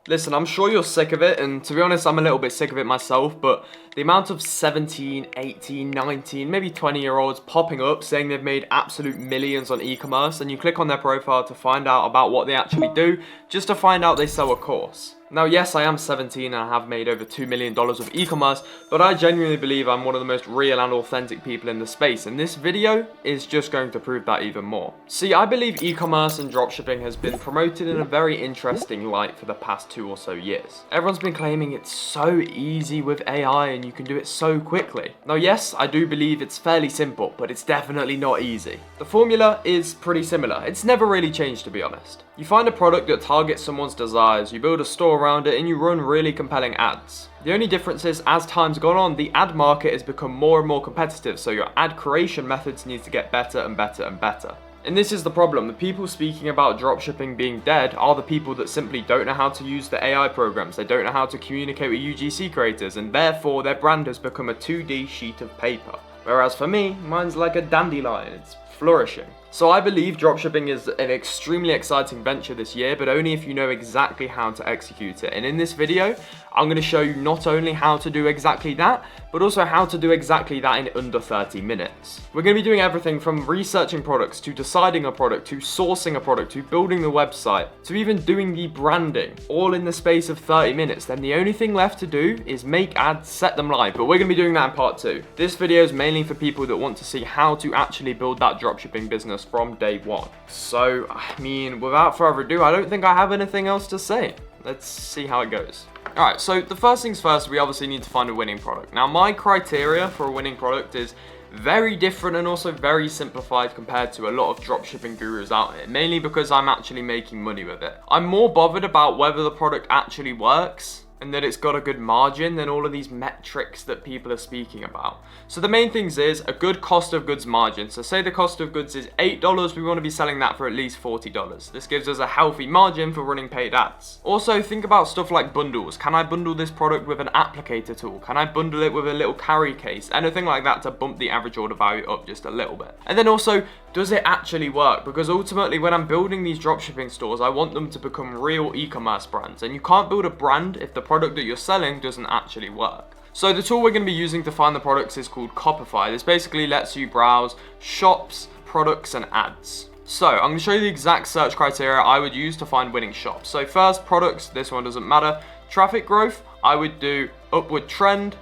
Listen, I'm sure you're sick of it, and to be honest, I'm a little bit sick of it myself, but the amount of 17, 18, 19, maybe 20-year-olds popping up saying they've made absolute millions on e-commerce, and you click on their profile to find out about what they actually do, just to find out they sell a course. Now, yes, I am 17 and I have made over $2 million with e-commerce, but I genuinely believe I'm one of the most real and authentic people in the space, and this video is just going to prove that even more. See, I believe e-commerce and dropshipping has been promoted in a very interesting light for the past 2 or so years. Everyone's been claiming it's so easy with AI and you can do it so quickly. Now, yes, I do believe it's fairly simple, but it's definitely not easy. The formula is pretty similar. It's never really changed, to be honest. You find a product that targets someone's desires, you build a store around it, and you run really compelling ads. The only difference is, as time's gone on, the ad market has become more and more competitive, so your ad creation methods need to get better and better and better. And this is the problem. The people speaking about dropshipping being dead are the people that simply don't know how to use the AI programs. They don't know how to communicate with UGC creators, and therefore their brand has become a 2D sheet of paper. Whereas for me, mine's like a dandelion. It's flourishing. So I believe dropshipping is an extremely exciting venture this year, but only if you know exactly how to execute it. And in this video, I'm going to show you not only how to do exactly that, but also how to do exactly that in under 30 minutes. We're going to be doing everything from researching products, to deciding a product, to sourcing a product, to building the website, to even doing the branding, all in the space of 30 minutes. Then the only thing left to do is make ads, set them live, but we're going to be doing that in part 2. This video is mainly for people that want to see how to actually build that dropshipping business from day one. So, I mean, without further ado, I don't think I have anything else to say. Let's see how it goes. Alright, so the first things first, we obviously need to find a winning product. Now, my criteria for a winning product is very different and also very simplified compared to a lot of dropshipping gurus out here, mainly because I'm actually making money with it. I'm more bothered about whether the product actually works and that it's got a good margin than all of these metrics that people are speaking about. So the main things is a good cost of goods margin. So say the cost of goods is $8, we want to be selling that for at least $40. This gives us a healthy margin for running paid ads. Also, think about stuff like bundles. Can I bundle this product with an applicator tool? Can I bundle it with a little carry case? Anything like that to bump the average order value up just a little bit. And then also, does it actually work? Because ultimately, when I'm building these dropshipping stores, I want them to become real e-commerce brands. And you can't build a brand if the product that you're selling doesn't actually work. So the tool we're going to be using to find the products is called Copify. This basically lets you browse shops, products, and ads. So I'm going to show you the exact search criteria I would use to find winning shops. So first, products, this one doesn't matter. Traffic growth, I would do upward trend.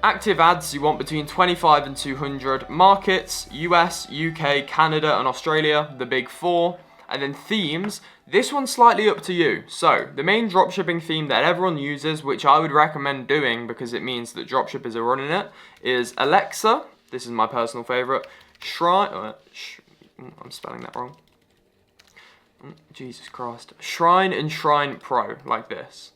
Active ads, you want between 25 and 200. Markets, US, UK, Canada, and Australia, the big 4. And then themes, this one's slightly up to you. So the main dropshipping theme that everyone uses, which I would recommend doing because it means that dropshippers are running it, is Alexa. This is my personal favorite. I'm spelling that wrong. Jesus Christ. Shrine and Shrine Pro, like this.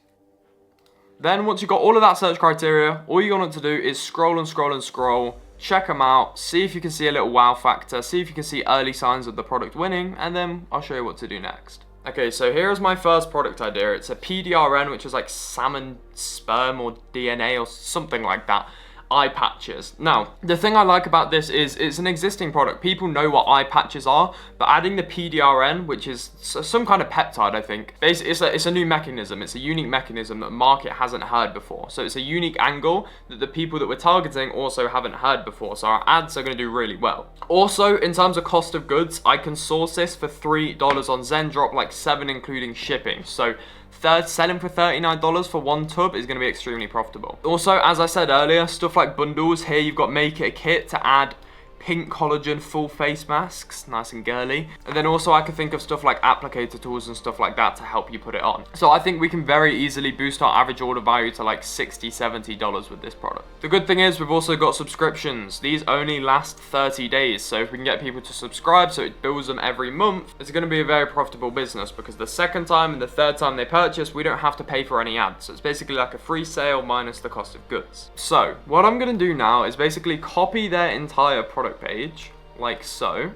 Then once you've got all of that search criteria, all you're going to do is scroll and scroll and scroll, check them out, see if you can see a little wow factor, see if you can see early signs of the product winning, and then I'll show you what to do next. Okay, so here's my first product idea. It's a PDRN, which is like salmon sperm or DNA or something like that. Eye patches. Now, the thing I like about this is it's an existing product. People know what eye patches are, but adding the PDRN, which is some kind of peptide, I think. Basically, it's a new mechanism. It's a unique mechanism that the market hasn't heard before. So it's a unique angle that the people that we're targeting also haven't heard before. So our ads are going to do really well. Also, in terms of cost of goods, I can source this for $3 on Zendrop, like $7 including shipping. So selling for $39 for one tub is going to be extremely profitable. Also, as I said earlier, stuff like bundles. Here you've got make it a kit to add pink collagen full face masks, nice and girly. And then also I could think of stuff like applicator tools and stuff like that to help you put it on. So I think we can very easily boost our average order value to like $60, $70 with this product. The good thing is we've also got subscriptions. These only last 30 days. So if we can get people to subscribe so it bills them every month, it's going to be a very profitable business because the second time and the third time they purchase, we don't have to pay for any ads. So it's basically like a free sale minus the cost of goods. So what I'm going to do now is basically copy their entire product page like so,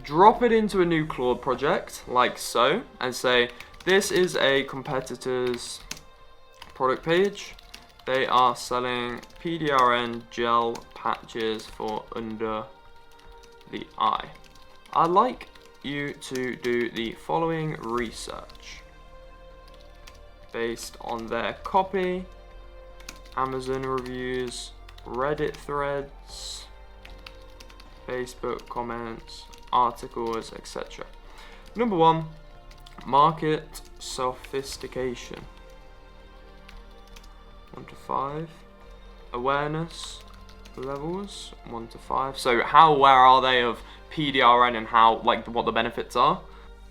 drop it into a new Claude project like so, and say this is a competitor's product page. They are selling PDRN gel patches for under the eye. I like you to do the following research based on their copy, Amazon reviews, Reddit threads, Facebook comments, articles, etc. Number 1, market sophistication. 1 to 5. Awareness levels, 1 to 5. So how aware are they of PDRN and how, like, what the benefits are?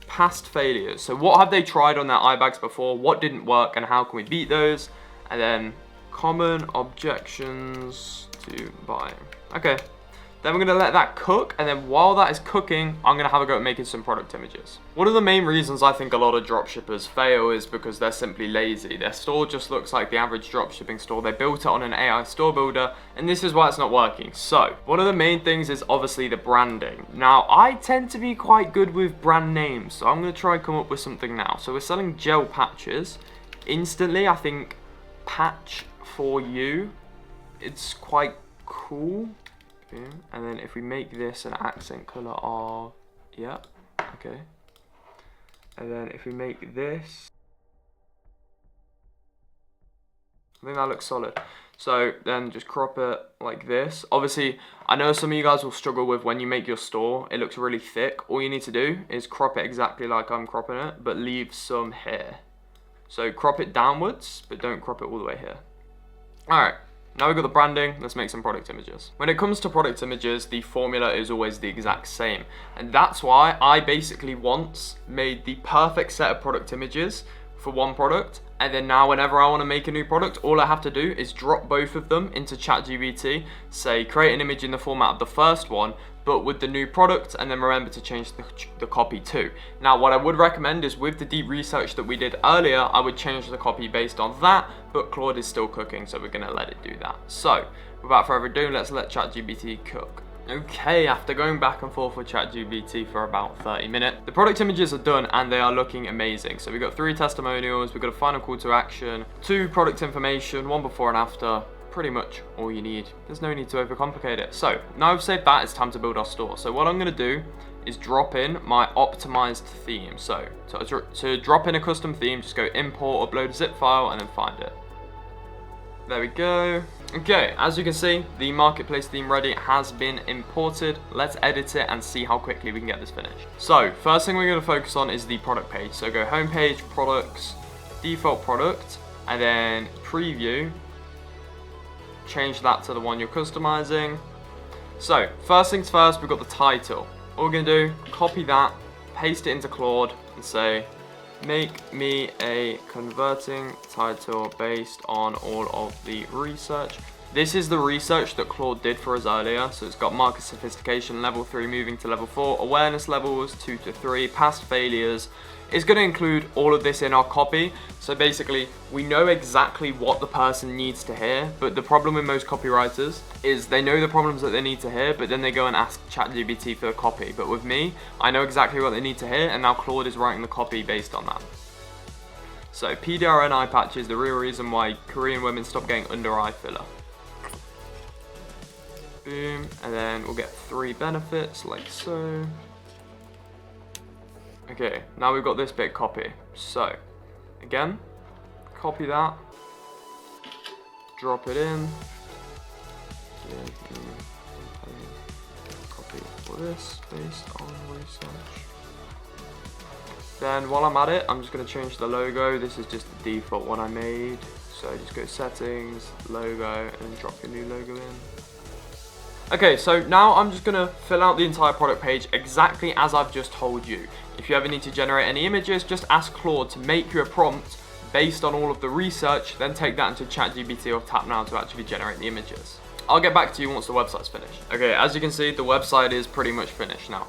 Past failures. So what have they tried on their eye bags before? What didn't work and how can we beat those? And then common objections to buying. Okay. Then we're going to let that cook, and then while that is cooking, I'm going to have a go at making some product images. One of the main reasons I think a lot of dropshippers fail is because they're simply lazy. Their store just looks like the average dropshipping store. They built it on an AI store builder, and this is why it's not working. So, one of the main things is obviously the branding. Now, I tend to be quite good with brand names, so I'm going to try and come up with something now. So we're selling gel patches. Instantly, I think patch for you, it's quite cool. And then if we make this an accent color of, yeah, okay. And then if we make this, I think that looks solid. So then just crop it like this. Obviously, I know some of you guys will struggle with when you make your store, it looks really thick. All you need to do is crop it exactly like I'm cropping it, but leave some here. So crop it downwards, but don't crop it all the way here. All right. Now we've got the branding, let's make some product images. When it comes to product images, the formula is always the exact same. And that's why I basically once made the perfect set of product images for one product. And then now whenever I want to make a new product, all I have to do is drop both of them into ChatGPT, say create an image in the format of the first one, but with the new product, and then remember to change the copy too. Now what I would recommend is with the deep research that we did earlier, I would change the copy based on that, but Claude is still cooking, so we're gonna let it do that. So without further ado, let's let ChatGPT cook. Okay, after going back and forth with ChatGPT for about 30 minutes, the product images are done and they are looking amazing. So we've got 3 testimonials, we've got a final call to action, 2 product information, 1 before and after, pretty much all you need. There's no need to overcomplicate it. So now I've saved that, it's time to build our store. So what I'm gonna do is drop in my optimized theme. So to drop in a custom theme, just go import, upload a zip file, and then find it. There we go. Okay, as you can see, the marketplace theme ready has been imported. Let's edit it and see how quickly we can get this finished. So first thing we're going to focus on is the product page. So go home page, products, default product, and then preview. Change that to the one you're customizing. So first things first, we've got the title. All we're going to do, copy that, paste it into Claude, and say, make me a converting title based on all of the research. This is the research that Claude did for us earlier. So it's got market sophistication, level 3 moving to level 4, awareness levels 2 to 3, past failures. It's going to include all of this in our copy. So basically, we know exactly what the person needs to hear, but the problem with most copywriters is they know the problems that they need to hear, but then they go and ask ChatGPT for the copy. But with me, I know exactly what they need to hear, and now Claude is writing the copy based on that. So PDRN eye patch is the real reason why Korean women stop getting under eye filler. Boom, and then we'll get 3 benefits like so. Okay, now we've got this bit copy. So, again, copy that, drop it in, copy for this based on research. Then while I'm at it, I'm just going to change the logo. This is just the default one I made. So just go settings, logo, and drop your new logo in. Okay, so now I'm just gonna fill out the entire product page exactly as I've just told you. If you ever need to generate any images, just ask Claude to make you a prompt based on all of the research, then take that into ChatGPT or Tap Now to actually generate the images. I'll get back to you once the website's finished. Okay, as you can see, the website is pretty much finished now.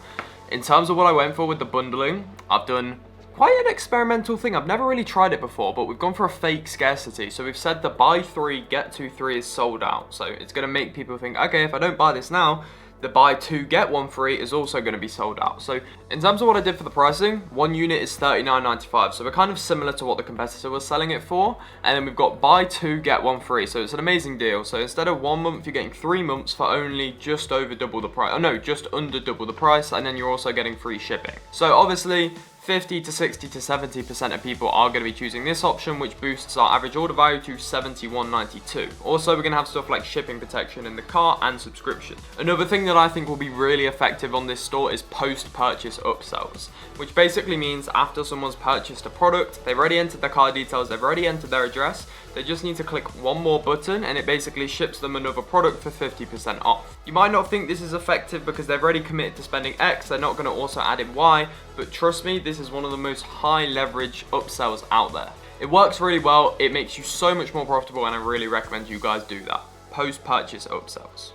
In terms of what I went for with the bundling, I've done quite an experimental thing. I've never really tried it before, but we've gone for a fake scarcity. So we've said the buy 3, get 2 3 is sold out. So it's going to make people think, okay, if I don't buy this now, the buy two get one free is also going to be sold out. So in terms of what I did for the pricing, one unit is $39.95, so we're kind of similar to what the competitor was selling it for. And then we've got buy two get one free, so it's an amazing deal. So instead of 1 month, you're getting 3 months for only just over double the price. Oh no, just under double the price, and then you're also getting free shipping. So obviously 50 to 60 to 70% of people are going to be choosing this option, which boosts our average order value to $71.92. Also, we're going to have stuff like shipping protection in the cart and subscription. Another thing that I think will be really effective on this store is post-purchase upsells, which basically means after someone's purchased a product, they've already entered their card details, they've already entered their address, they just need to click one more button and it basically ships them another product for 50% off. You might not think this is effective because they've already committed to spending X, they're not going to also add in Y, but trust me, this is one of the most high leverage upsells out there. It works really well, it makes you so much more profitable, and I really recommend you guys do that. Post-purchase upsells.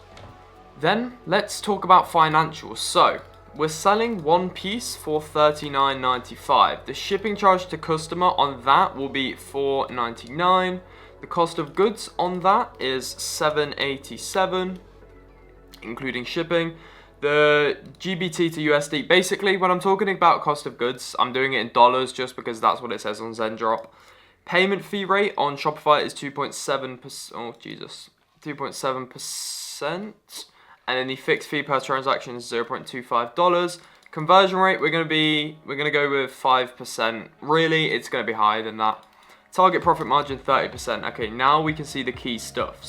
Then let's talk about financials. So we're selling one piece for $39.95. The shipping charge to customer on that will be $4.99. The cost of goods on that is $7.87, including shipping. The GBP to USD, basically when I'm talking about cost of goods, I'm doing it in dollars just because that's what it says on Zendrop. Payment fee rate on Shopify is 2.7%. Oh Jesus, 2.7%. And then the fixed fee per transaction is $0.25. Conversion rate, we're gonna go with 5%. Really, it's gonna be higher than that. Target profit margin 30%. Okay, now we can see the key stuff.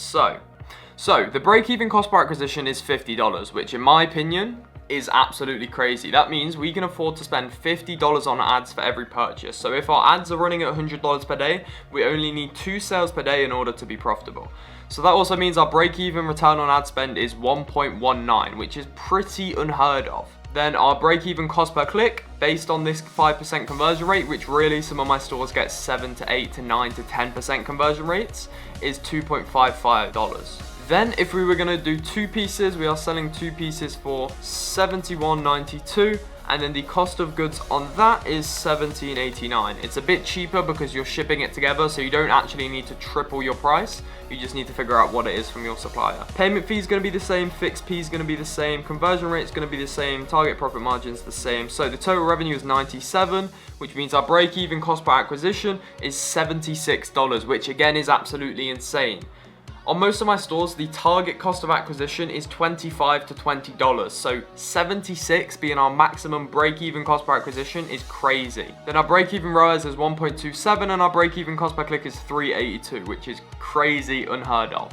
So the break-even cost per acquisition is $50, which in my opinion is absolutely crazy. That means we can afford to spend $50 on ads for every purchase. So if our ads are running at $100 per day, we only need 2 sales per day in order to be profitable. So that also means our break-even return on ad spend is 1.19, which is pretty unheard of. Then our break-even cost per click, based on this 5% conversion rate, which really some of my stores get 7 to 8 to 9 to 10% conversion rates, is $2.55. Then if we were gonna do 2 pieces, we are selling 2 pieces for $71.92, and then the cost of goods on that is $17.89. It's a bit cheaper because you're shipping it together, so you don't actually need to triple your price. You just need to figure out what it is from your supplier. Payment fee is going to be the same, fixed fee is going to be the same, conversion rate is going to be the same, target profit margin is the same. So the total revenue is $97, which means our break-even cost per acquisition is $76, which again is absolutely insane. On most of my stores, the target cost of acquisition is $25 to $20, so $76 being our maximum break-even cost per acquisition is crazy. Then our break-even ROAS is 1.27 and our break-even cost per click is $3.82, which is crazy unheard of.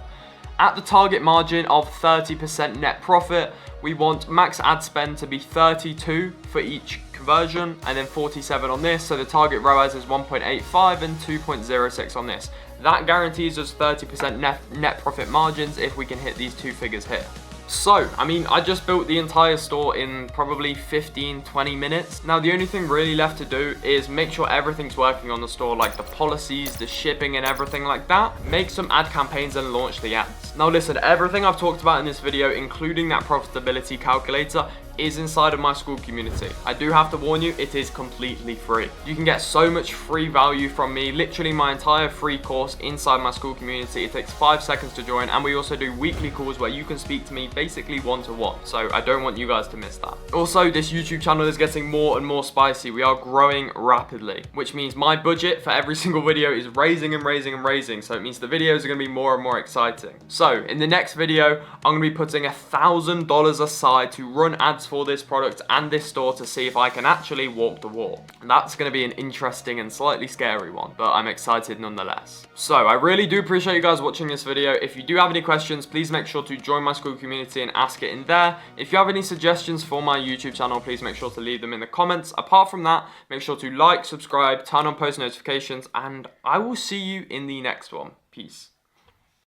At the target margin of 30% net profit, we want max ad spend to be 32 for each conversion and then 47 on this, so the target ROAS is 1.85 and 2.06 on this. That guarantees us 30% net profit margins if we can hit these 2 figures here. So, I mean, I just built the entire store in probably 15-20 minutes. Now, the only thing really left to do is make sure everything's working on the store, like the policies, the shipping and everything like that. Make some ad campaigns and launch the ads. Now listen, everything I've talked about in this video, including that profitability calculator, is inside of my school community. I do have to warn you, it is completely free. You can get so much free value from me, literally my entire free course inside my school community. It takes 5 seconds to join, and we also do weekly calls where you can speak to me basically one-to-one. So I don't want you guys to miss that. Also, this YouTube channel is getting more and more spicy. We are growing rapidly, which means my budget for every single video is raising and raising and raising. So it means the videos are gonna be more and more exciting. So in the next video, I'm gonna be putting $1,000 aside to run ads for this product and this store to see if I can actually walk the walk. And that's going to be an interesting and slightly scary one, but I'm excited nonetheless. So I really do appreciate you guys watching this video. If you do have any questions, please make sure to join my school community and ask it in there. If you have any suggestions for my YouTube channel, please make sure to leave them in the comments. Apart from that, make sure to like, subscribe, turn on post notifications, and I will see you in the next one. Peace.